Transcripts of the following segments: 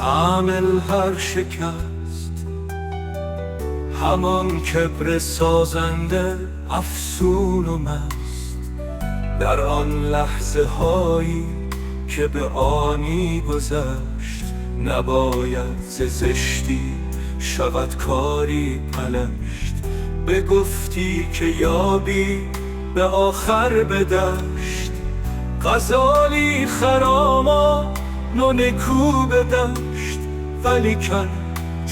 عامل هر شکست همان کبر سازنده افسون و مست. در آن لحظه هایی که به آنی گذشت نباید ز زشتی شود کاری پلشت. بگفتی که یابی به آخر بدشت غزالی خرامان و نکو بدشت. ولیکن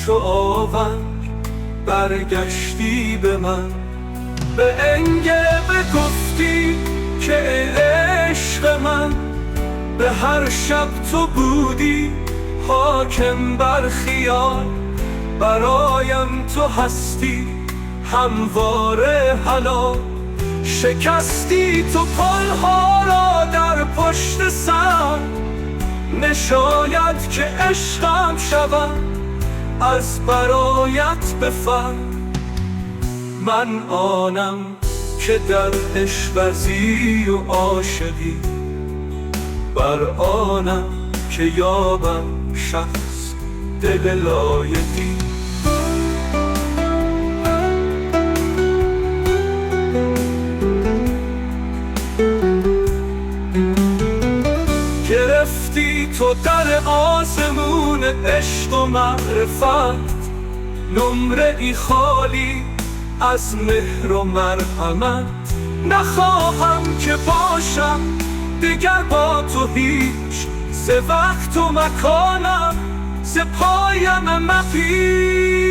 چو آونگ برگشتی به من به انگه بگفتی که ای عشق من به هر شب تو بودی حاکم بر خیال. برایم تو هستی همواره حلال. شکستی تو پلها را در پشت سر نشاید که عشقم شود از برایت به فر. من آنم که در عشق‌ورزی و عاشقی بر آنم که یابم شخص دل لایقی. گرفتی تو در آسمون عشق و معرفت نمره ای خالی از مهر و مرحمت. نخواهم که باشم دیگر با تو هیچ ز وقت و مکانم ز پایم مپیچ.